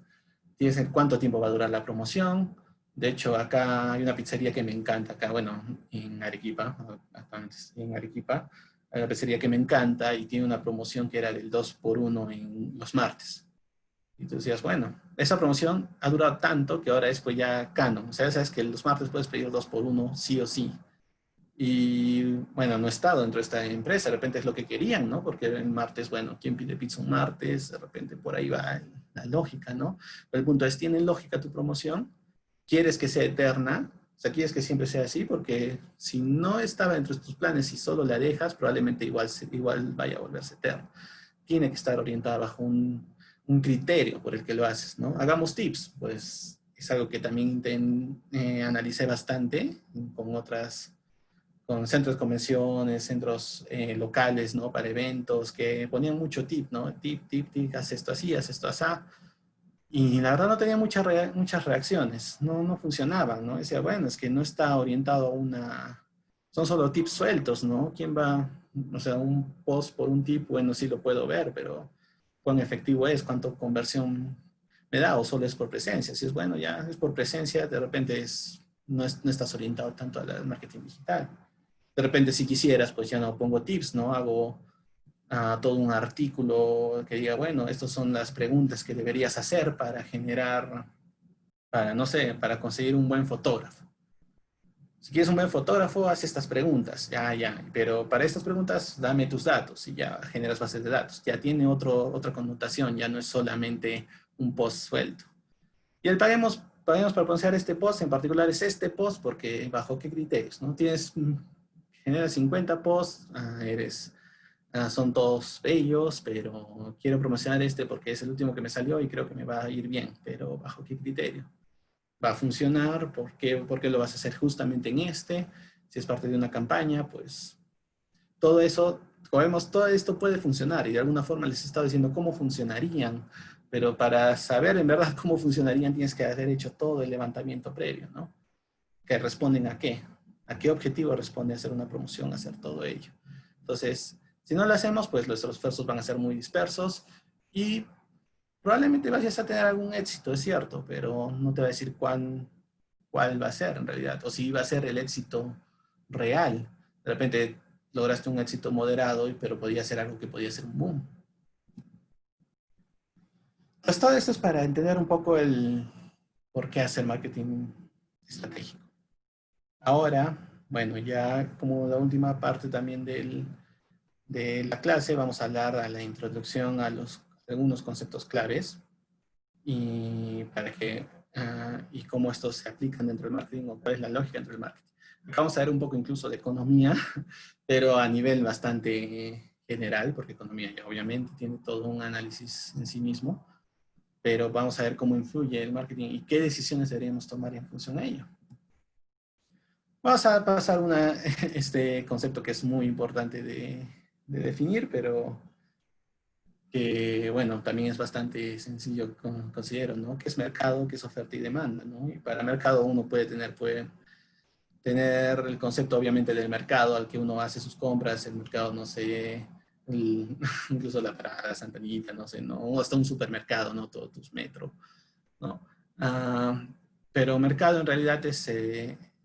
Tienes que ver cuánto tiempo va a durar la promoción. De hecho, acá hay una pizzería que me encanta, acá, bueno, en Arequipa, actualmente estoy en Arequipa, hay una pizzería que me encanta y tiene una promoción que era del 2 por 1 en los martes. Y tú decías, bueno, esa promoción ha durado tanto que ahora es pues ya canon. O sea, ya sabes que los martes puedes pedir 2 por 1 sí o sí. Y bueno, no he estado dentro de esta empresa, de repente es lo que querían, ¿no? Porque el martes, bueno, ¿quién pide pizza un martes? De repente por ahí va la lógica, ¿no? Pero el punto es, ¿tiene lógica tu promoción? ¿Quieres que sea eterna? O sea, ¿quieres que siempre sea así? Porque si no estaba dentro de tus planes y solo la dejas, probablemente igual vaya a volverse eterna. Tiene que estar orientada bajo un criterio por el que lo haces, ¿no? Hagamos tips, pues es algo que también analicé bastante con centros de convenciones, centros locales, ¿no? Para eventos, que ponían mucho tip, ¿no? Tip, haz esto así, haz esto así. Y la verdad no tenía muchas reacciones, no funcionaban, ¿no? Decía, bueno, es que no está orientado a una... Son solo tips sueltos, ¿no? ¿Quién va? O sea, un post por un tip, bueno, sí lo puedo ver, pero ¿cuán efectivo es? ¿Cuánto conversión me da? ¿O solo es por presencia? Si es bueno, ya es por presencia, de repente no estás orientado tanto al marketing digital. De repente, si quisieras, pues ya no pongo tips, ¿no? Hago todo un artículo que diga, bueno, estas son las preguntas que deberías hacer para generar, para, no sé, para conseguir un buen fotógrafo. Si quieres un buen fotógrafo, haz estas preguntas, ya, pero para estas preguntas dame tus datos y ya generas bases de datos. Ya tiene otra connotación, ya no es solamente un post suelto. Y el paguemos para pronunciar este post, en particular es este post, porque bajo qué criterios, ¿no? Generas 50 posts, son todos bellos, pero quiero promocionar este porque es el último que me salió y creo que me va a ir bien, pero ¿bajo qué criterio? ¿Va a funcionar? ¿Por qué lo vas a hacer justamente en este? Si es parte de una campaña, pues todo eso, como vemos, todo esto puede funcionar y de alguna forma les he estado diciendo cómo funcionarían, pero para saber en verdad cómo funcionarían tienes que haber hecho todo el levantamiento previo, ¿no? Que responden a qué, a qué objetivo responde hacer una promoción, hacer todo ello. Entonces, si no lo hacemos, pues nuestros esfuerzos van a ser muy dispersos y probablemente vayas a tener algún éxito, es cierto, pero no te va a decir cuál va a ser en realidad, o si va a ser el éxito real. De repente lograste un éxito moderado, pero podía ser algo que podía ser un boom. Pues todo esto es para entender un poco el por qué hacer marketing estratégico. Ahora, bueno, ya como la última parte también de la clase, vamos a hablar a la introducción a algunos conceptos claves y y cómo estos se aplican dentro del marketing o cuál es la lógica dentro del marketing. Acá vamos a ver un poco incluso de economía, pero a nivel bastante general, porque economía ya obviamente tiene todo un análisis en sí mismo, pero vamos a ver cómo influye el marketing y qué decisiones deberíamos tomar en función a ello. Vamos a pasar este concepto que es muy importante de definir, pero que, bueno, también es bastante sencillo, considero, ¿no? ¿Qué es mercado? ¿Qué es oferta y demanda? ¿No? Y para mercado uno puede tener el concepto, obviamente, del mercado al que uno hace sus compras, el mercado, no sé, incluso la Prada, Santa Anita, no sé, ¿no? O hasta un supermercado, ¿no? Todos tus metro, ¿no? Ah, pero mercado en realidad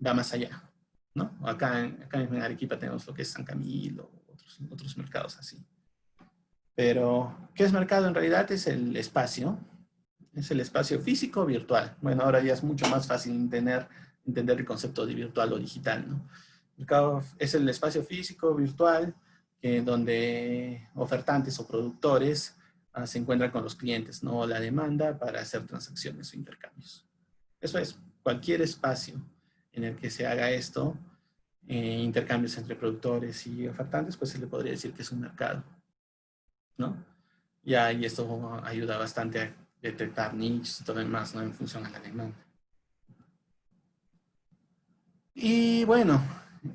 va más allá, ¿no? Acá en Arequipa tenemos lo que es San Camilo, otros mercados así. Pero, ¿qué es mercado en realidad? Es el espacio físico o virtual. Bueno, ahora ya es mucho más fácil entender el concepto de virtual o digital, ¿no? Mercado es el espacio físico virtual donde ofertantes o productores se encuentran con los clientes, no la demanda para hacer transacciones o intercambios. Eso es, cualquier espacio en el que se haga esto, intercambios entre productores y ofertantes, pues se le podría decir que es un mercado, ¿no? Y esto ayuda bastante a detectar nichos y todo lo demás, ¿no? En función a la demanda. Y bueno,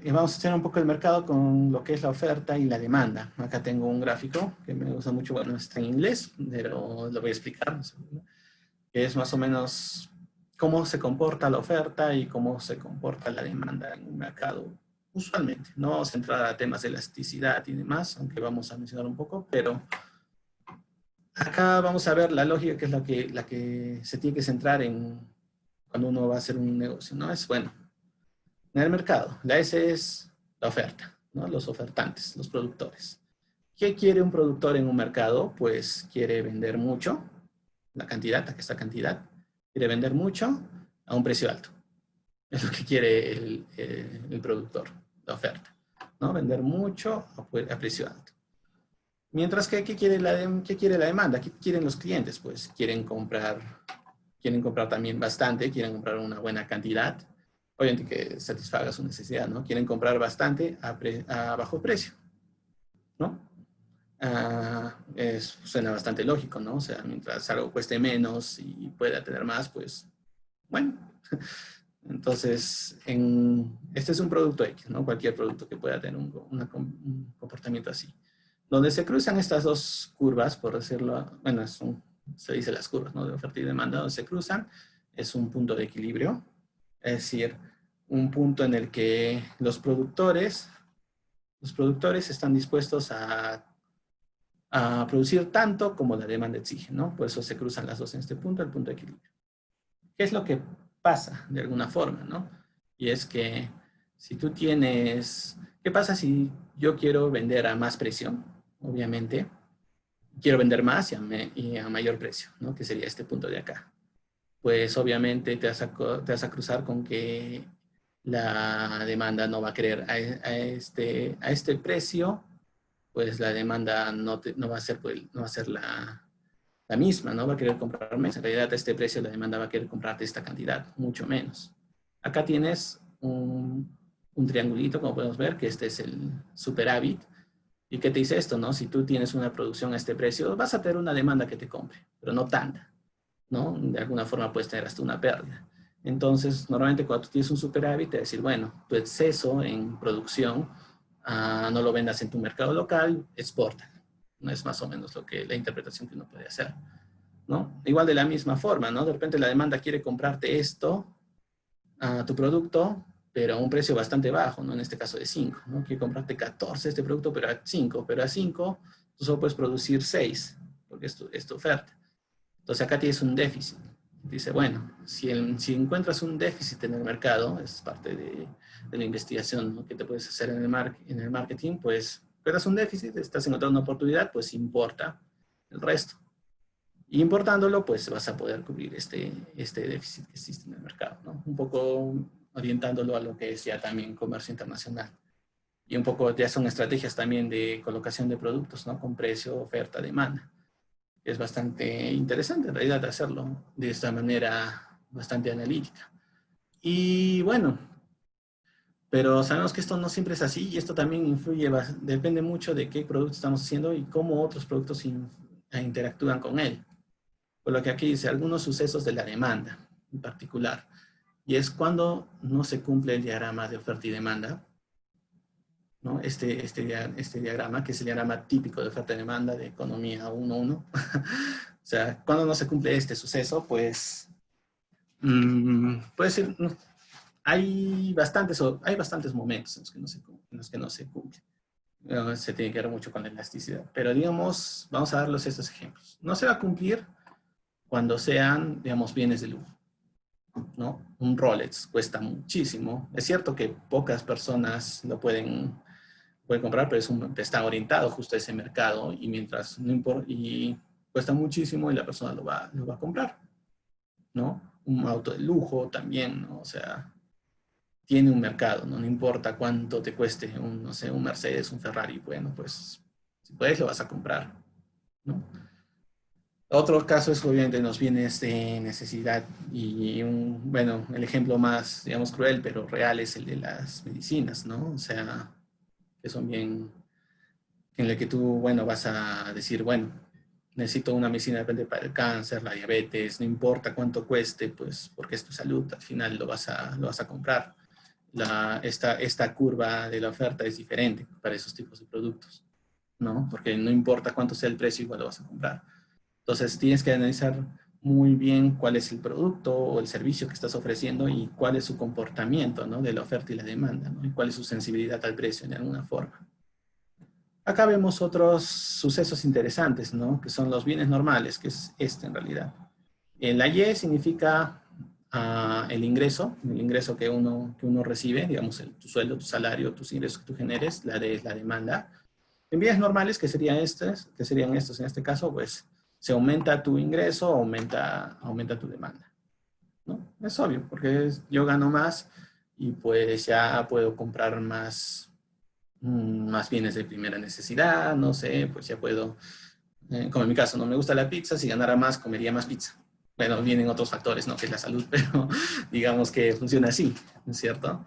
vamos a hacer un poco el mercado con lo que es la oferta y la demanda. Acá tengo un gráfico que me gusta mucho, bueno, está en inglés, pero lo voy a explicar, que es más o menos cómo se comporta la oferta y cómo se comporta la demanda en un mercado usualmente. No vamos a entrar a temas de elasticidad y demás, aunque vamos a mencionar un poco, pero acá vamos a ver la lógica, que es la que se tiene que centrar en cuando uno va a hacer un negocio, ¿no? Es, bueno, en el mercado, la S es la oferta, ¿no? Los ofertantes, los productores. ¿Qué quiere un productor en un mercado? Pues quiere vender mucho, la cantidad, aquí está cantidad, quiere vender mucho a un precio alto. Es lo que quiere el productor, la oferta, ¿no? Vender mucho a precio alto. Mientras que, ¿qué quiere la demanda? ¿Qué quieren los clientes? Pues quieren comprar también bastante, quieren comprar una buena cantidad, obviamente que satisfaga su necesidad, ¿no? Quieren comprar bastante a bajo precio, ¿no? Suena bastante lógico, ¿no? O sea, mientras algo cueste menos y pueda tener más, pues, bueno. Entonces, este es un producto X, ¿no? Cualquier producto que pueda tener un comportamiento así. Donde se cruzan estas dos curvas, por decirlo, bueno, se dice las curvas, ¿no? De oferta y demanda, donde se cruzan, es un punto de equilibrio. Es decir, un punto en el que los productores están dispuestos a producir tanto como la demanda exige, ¿no? Por eso se cruzan las dos en este punto, el punto de equilibrio. ¿Qué es lo que pasa de alguna forma, ¿no? Y es que si tú tienes, ¿qué pasa si yo quiero vender a más precio? Obviamente, quiero vender más y a mayor precio, ¿no? Que sería este punto de acá. Pues obviamente te vas a cruzar con que la demanda no va a querer a este precio, pues la demanda no va a ser, pues, no va a ser la misma, ¿no? Va a querer comprar menos. En realidad, a este precio la demanda va a querer comprarte esta cantidad, mucho menos. Acá tienes un triangulito, como podemos ver, que este es el superávit. ¿Y qué te dice esto, no? Si tú tienes una producción a este precio, vas a tener una demanda que te compre, pero no tanta, ¿no? De alguna forma puedes tener hasta una pérdida. Entonces, normalmente cuando tú tienes un superávit, te va a decir, bueno, tu exceso en producción no lo vendas en tu mercado local, exporta. No es más o menos la interpretación que uno puede hacer, ¿no? Igual de la misma forma, ¿no? De repente la demanda quiere comprarte tu producto, pero a un precio bastante bajo, ¿no? En este caso de 5, ¿no? Quiere comprarte 14 este producto, pero a 5, tú solo puedes producir 6, porque es tu oferta. Entonces acá tienes un déficit. Dice, bueno, si encuentras un déficit en el mercado, es parte de la investigación, ¿no? Que te puedes hacer en el marketing, pues encuentras un déficit, estás encontrando una oportunidad, pues importa el resto. Y importándolo, pues vas a poder cubrir este déficit que existe en el mercado, ¿no? Un poco orientándolo a lo que es ya también comercio internacional. Y un poco ya son estrategias también de colocación de productos, ¿no? Con precio, oferta, demanda. Es bastante interesante en realidad hacerlo de esta manera bastante analítica. Y bueno, pero sabemos que esto no siempre es así y esto también influye, depende mucho de qué producto estamos haciendo y cómo otros productos interactúan con él. Por lo que aquí dice algunos sucesos de la demanda en particular. Y es cuando no se cumple el diagrama de oferta y demanda, ¿no? Este diagrama, que es el diagrama típico de oferta y demanda de economía 1.1. O sea, cuando no se cumple este suceso, pues puede ser, no, hay bastantes momentos en los que no se cumple. Se tiene que ver mucho con la elasticidad. Pero digamos, vamos a darles estos ejemplos. No se va a cumplir cuando sean, digamos, bienes de lujo, ¿no? Un Rolex cuesta muchísimo. Es cierto que pocas personas lo pueden comprar, pero está orientado justo a ese mercado y mientras no importa, y cuesta muchísimo y la persona lo va a comprar, ¿no? Un auto de lujo también, ¿no? O sea, tiene un mercado, ¿no? No importa cuánto te cueste no sé, un Mercedes, un Ferrari, bueno, pues si puedes lo vas a comprar, ¿no? Otro caso es obviamente los bienes de necesidad y bueno, el ejemplo más, digamos, cruel, pero real es el de las medicinas, ¿no? O sea, que son bien, en el que tú, bueno, vas a decir, bueno, necesito una medicina de repente para el cáncer, la diabetes, no importa cuánto cueste, pues porque es tu salud, al final lo vas a comprar. Esta curva de la oferta es diferente para esos tipos de productos, ¿no? Porque no importa cuánto sea el precio, igual lo vas a comprar. Entonces tienes que analizar muy bien cuál es el producto o el servicio que estás ofreciendo y cuál es su comportamiento, ¿no? De la oferta y la demanda, ¿no? Y cuál es su sensibilidad al precio de alguna forma. Acá vemos otros sucesos interesantes, ¿no? Que son los bienes normales, que es este en realidad. La Y significa el ingreso que uno recibe, digamos, tu sueldo, tu salario, tus ingresos que tú generes. La D es la demanda. En bienes normales, que serían estos en este caso, pues se aumenta tu ingreso, aumenta tu demanda, ¿no? Es obvio, porque yo gano más y pues ya puedo comprar más bienes de primera necesidad, no sé, pues ya puedo, como en mi caso, no me gusta la pizza, si ganara más, comería más pizza. Bueno, vienen otros factores, ¿no? Que es la salud, pero digamos que funciona así, ¿no es cierto?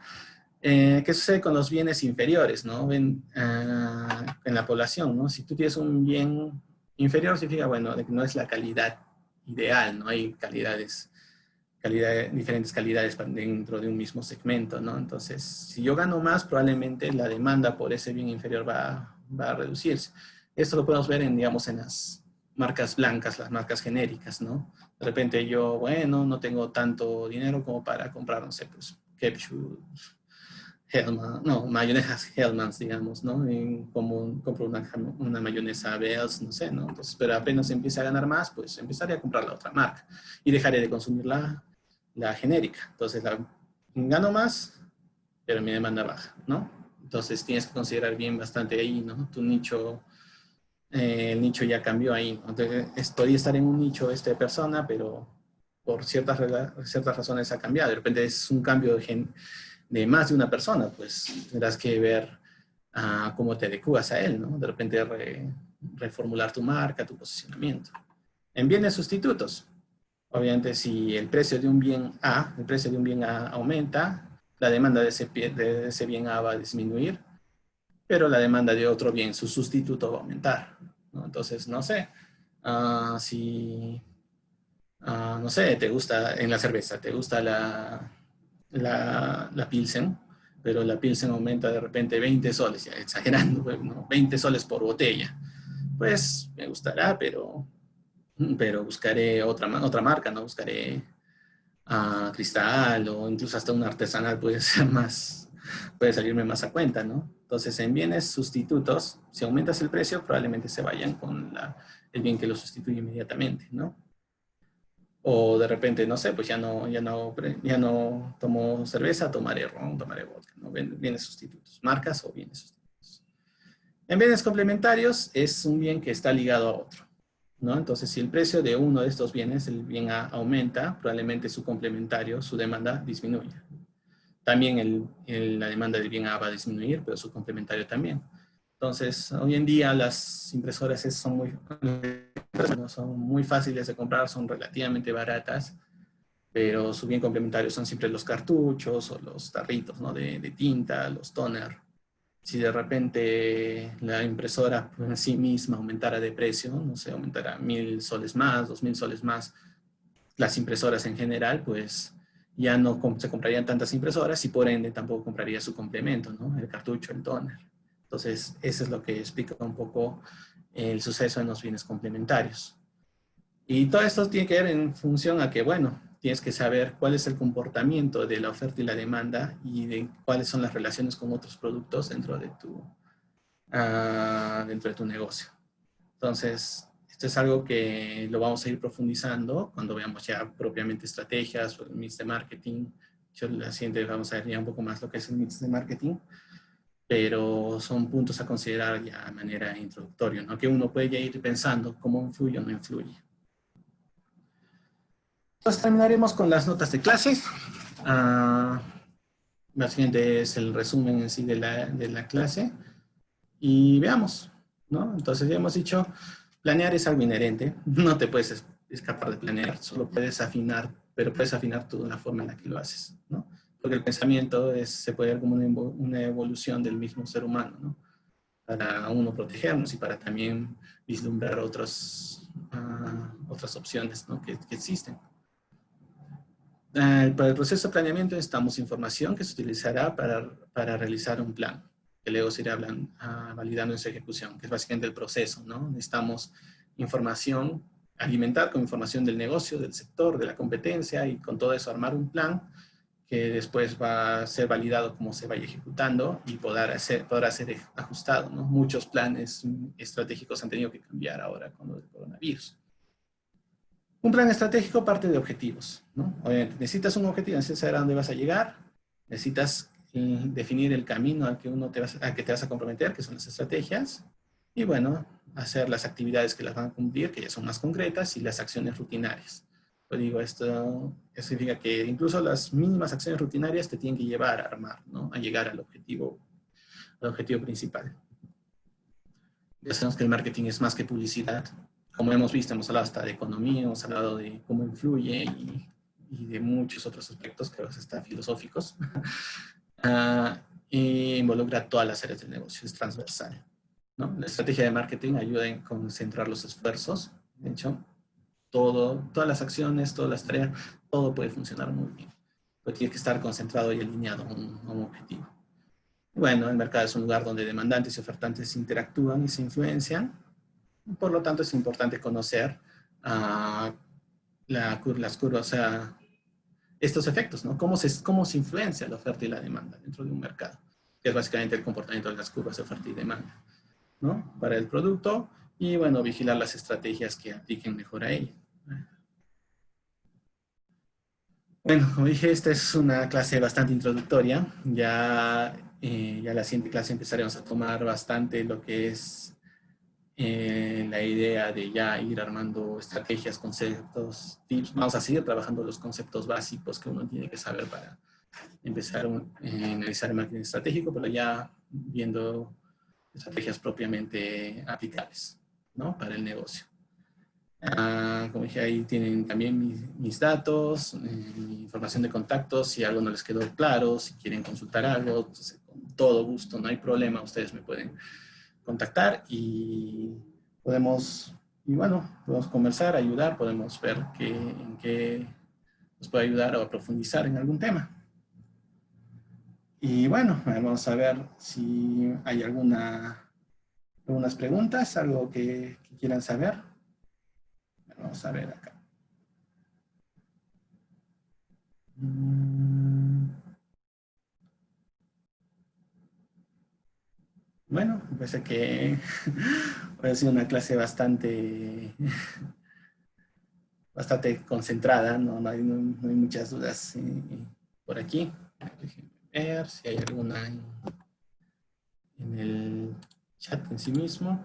¿Qué sucede con los bienes inferiores, ¿no? En la población, ¿no? Si tú tienes un bien inferior, significa, bueno, de que no es la calidad ideal, ¿no? Hay diferentes calidades dentro de un mismo segmento, ¿no? Entonces, si yo gano más, probablemente la demanda por ese bien inferior va a reducirse. Esto lo podemos ver digamos, en las marcas blancas, las marcas genéricas, ¿no? De repente yo, bueno, no tengo tanto dinero como para comprar, no sé, pues, ketchup, Hellman, no, mayonesas Hellmann's, digamos, ¿no? Como compro una mayonesa Bells, no sé, ¿no? Entonces, pero apenas empiece a ganar más, pues empezaré a comprar la otra marca y dejaré de consumir la genérica. Entonces, gano más, pero mi demanda baja, ¿no? Entonces, tienes que considerar bien bastante ahí, ¿no? Tu nicho, el nicho ya cambió ahí, ¿no? Entonces, podría estar en un nicho de persona, pero por ciertas razones ha cambiado. De repente es un cambio de más de una persona, pues tendrás que ver cómo te adecuas a él, ¿no? De repente reformular tu marca, tu posicionamiento. En bienes sustitutos, obviamente si el precio de un bien A aumenta, la demanda de ese bien A va a disminuir, pero la demanda de otro bien, su sustituto, va a aumentar, ¿no? Entonces, no sé, si, no sé, te gusta en la cerveza, te gusta la Pilsen, pero la Pilsen aumenta de repente 20 soles, ya exagerando, ¿no? 20 soles por botella. Pues me gustará, pero buscaré otra marca, ¿no? Buscaré Cristal o incluso hasta un artesanal puede salirme más a cuenta, ¿no? Entonces, en bienes sustitutos, si aumentas el precio, probablemente se vayan con el bien que lo sustituye inmediatamente, ¿no? O de repente, no sé, pues ya no tomo cerveza, tomaré ron, tomaré vodka, ¿no? Bienes sustitutos, marcas o bienes sustitutos. En bienes complementarios es un bien que está ligado a otro, ¿no? Entonces, si el precio de uno de estos bienes, el bien A, aumenta, probablemente su complementario, su demanda disminuye. También la demanda del bien A va a disminuir, pero su complementario también. Entonces, hoy en día las impresoras son muy fáciles de comprar, son relativamente baratas, pero su bien complementario son siempre los cartuchos o los tarritos, ¿no? de tinta, los toner. Si de repente la impresora en sí misma aumentara de precio, no sé, aumentara 1,000 soles más, 2,000 soles más, las impresoras en general, pues ya no se comprarían tantas impresoras y por ende tampoco compraría su complemento, ¿no? El cartucho, el toner. Entonces, eso es lo que explica un poco el suceso en los bienes complementarios. Y todo esto tiene que ver en función a que, bueno, tienes que saber cuál es el comportamiento de la oferta y la demanda y de cuáles son las relaciones con otros productos dentro de tu negocio. Entonces, esto es algo que lo vamos a ir profundizando cuando veamos ya propiamente estrategias o el mix de marketing. Yo la siguiente vamos a ver ya un poco más lo que es el mix de marketing, pero son puntos a considerar ya de manera introductoria, ¿no? Que uno puede ya ir pensando cómo influye o no influye. Entonces terminaremos con las notas de clase. La siguiente es el resumen en sí de la clase. Y veamos, ¿no? Entonces ya hemos dicho, planear es algo inherente. No te puedes escapar de planear, solo puedes afinar, pero puedes afinar tú la forma en la que lo haces, ¿no? Porque el pensamiento se puede ver como una evolución del mismo ser humano, ¿no? Para uno protegernos y para también vislumbrar otras opciones, ¿no? que existen. Para el proceso de planeamiento necesitamos información que se utilizará para realizar un plan, que luego se irá validando en su ejecución, que es básicamente el proceso, ¿no? Necesitamos información alimentar con información del negocio, del sector, de la competencia, y con todo eso armar un plan que después va a ser validado cómo se vaya ejecutando y podrá ser ajustado, ¿no? Muchos planes estratégicos han tenido que cambiar ahora con lo del coronavirus. Un plan estratégico parte de objetivos, ¿no? Obviamente, necesitas un objetivo, necesitas saber a dónde vas a llegar, necesitas definir el camino al que te vas a comprometer, que son las estrategias, y bueno, hacer las actividades que las van a cumplir, que ya son más concretas, y las acciones rutinarias. Pues digo, esto significa que incluso las mínimas acciones rutinarias te tienen que llevar a armar, ¿no? A llegar al objetivo principal. Ya sabemos que el marketing es más que publicidad. Como hemos visto, hemos hablado hasta de economía, hemos hablado de cómo influye y de muchos otros aspectos, creo que hasta filosóficos. Y involucra todas las áreas del negocio, es transversal, ¿no? La estrategia de marketing ayuda a concentrar los esfuerzos. De hecho, todas las acciones, todas las tareas, todo puede funcionar muy bien. Pero tiene que estar concentrado y alineado a un objetivo. Bueno, el mercado es un lugar donde demandantes y ofertantes interactúan y se influencian. Por lo tanto, es importante conocer las curvas, o sea, estos efectos, ¿no? Cómo se influencia la oferta y la demanda dentro de un mercado, que es básicamente el comportamiento de las curvas de oferta y demanda, ¿no? Para el producto, y bueno, vigilar las estrategias que apliquen mejor a ello. Bueno, como dije, esta es una clase bastante introductoria. Ya la siguiente clase empezaremos a tomar bastante lo que es la idea de ya ir armando estrategias, conceptos, tips. Vamos a seguir trabajando los conceptos básicos que uno tiene que saber para empezar a analizar el marketing estratégico, pero ya viendo estrategias propiamente aplicables, ¿no? Para el negocio. Como dije, ahí tienen también mis datos, mi información de contacto, si algo no les quedó claro, si quieren consultar algo, entonces, con todo gusto, no hay problema, ustedes me pueden contactar y podemos conversar, ayudar, podemos ver en qué nos puede ayudar o profundizar en algún tema. Y bueno, vamos a ver si hay algunas preguntas, algo que quieran saber. Vamos a ver acá. Bueno, parece que ha sido una clase bastante concentrada, no hay muchas dudas por aquí. Déjenme ver si hay alguna en el chat en sí mismo.